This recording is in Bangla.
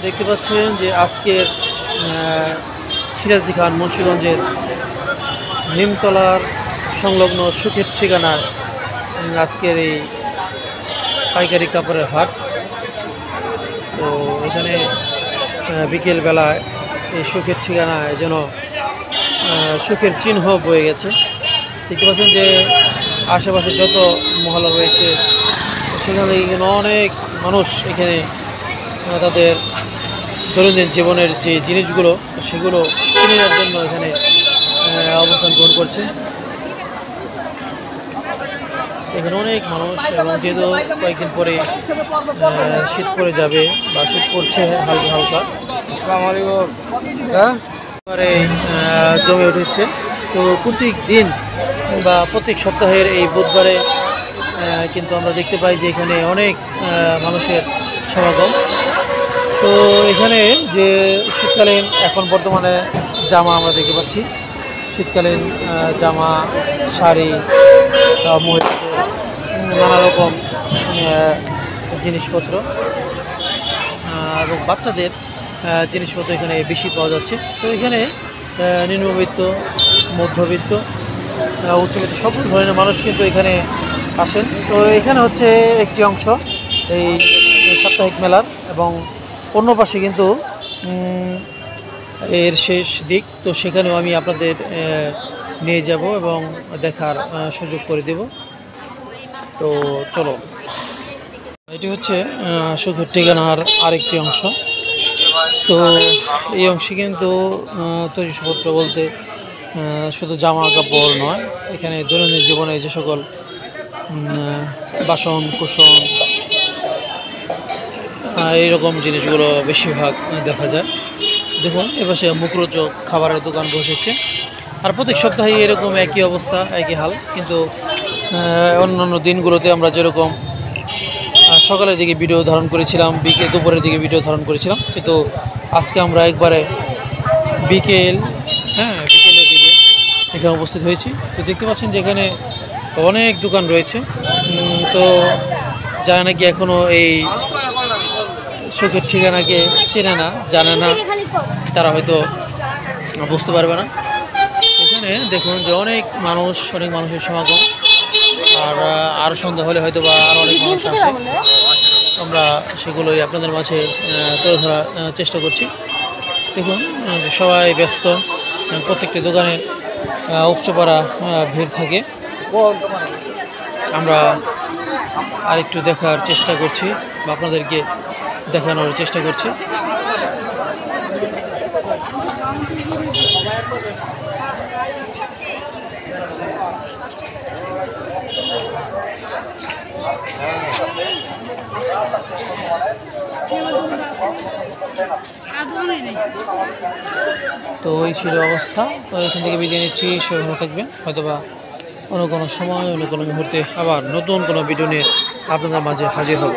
দেখতে পাচ্ছেন যে আজকের সিরাজদি খান মুন্সিগঞ্জের নিমতলার সংলগ্ন সুখের ঠিকানায় আজকের এই পাইকারি কাপড়ের হাট। তো এখানে বিকেল বেলায় এই সুখের ঠিকানায় যেন সুখের চিহ্ন বয়ে গেছে। দেখতে পাচ্ছেন যে আশেপাশে যত মহল্লা রয়েছে সেখানে অনেক মানুষ এখানে তাদের দৈনন্দিন জীবনের যে জিনিসগুলো সেগুলো কিনে নেওয়ার জন্য এখানে অবস্থান গ্রহণ করছে। এখানে অনেক মানুষ, এবং যেহেতু কয়েকদিন পরে শীত পড়ে যাবে বা শীত পড়ছে হালকা হালকা, আসসালামু আলাইকুম। হ্যাঁ এবারে জমে উঠেছে। তো প্রত্যেক দিন বা প্রত্যেক সপ্তাহের এই বুধবারে কিন্তু আমরা দেখতে পাই যে এখানে অনেক মানুষের সমাগম। তো এখানে যে শীতকালীন এখন বর্তমানে জামা আমরা দেখতে পাচ্ছি, শীতকালীন জামা, শাড়ি, মহিলাদের নানা রকম জিনিসপত্র এবং বাচ্চাদের জিনিসপত্র এখানে বেশি পাওয়া যাচ্ছে। তো এখানে নিম্নবিত্ত, মধ্যবিত্ত, উচ্চবিত্ত সব ধরনের মানুষ কিন্তু এখানে আসেন। তো এখানে হচ্ছে একটি অংশ এই সাপ্তাহিক মেলার, এবং অন্য পাশে কিন্তু এর শেষ দিক। তো সেখানেও আমি আপনাদের নিয়ে যাব এবং দেখার সুযোগ করে দেব। তো চলো, এটি হচ্ছে সুখের ঠিকানার আরেকটি অংশ। তো এই অংশে কিন্তু তৈজসপত্র বলতে শুধু জামা কাপড় নয়, এখানে দৈনন্দিন জীবনে যে সকল বাসন কুসন এইরকম জিনিসগুলো বেশিরভাগ দেখা যায়। দেখুন এপাশে মুখরোচক খাবারের দোকান বসেছে। আর প্রত্যেক সপ্তাহে এরকম একই অবস্থা, একই হাল। কিন্তু অন্যান্য দিনগুলোতে আমরা যেরকম সকালের দিকে ভিডিও ধারণ করেছিলাম, দুপুরের দিকে ভিডিও ধারণ করেছিলাম, কিন্তু আজকে আমরা একবারে বিকেলের দিকে এখানে উপস্থিত হয়েছি। তো দেখতে পাচ্ছেন যে এখানে অনেক দোকান রয়েছে। তো যারা নাকি এখনও এই সুখের ঠিকানাকে চেনে না, জানে না, তারা হয়তো বুঝতে পারবে না। এখানে দেখুন যে অনেক মানুষের সমাগম। আর সন্ধ্যা হলে হয়তো বা আরও অনেক মানুষ আসে। আমরা সেগুলোই আপনাদের মাঝে তুলে ধরার চেষ্টা করছি। দেখুন সবাই ব্যস্ত, প্রত্যেকটি দোকানে উপচে ভিড় থাকে। আমরা আরেকটু দেখার চেষ্টা করছি বা আপনাদেরকে দেখানোর চেষ্টা করছি। তো এই ছিল অবস্থা। তো এখান থেকে বিদায় নিচ্ছি। সবাই ভালো থাকবেন। হয়তোবা অন্য কোনো সময়, অন্য কোনো মুহূর্তে আবার নতুন কোনো ভিডিও নিয়ে আপনাদের মাঝে হাজির হব।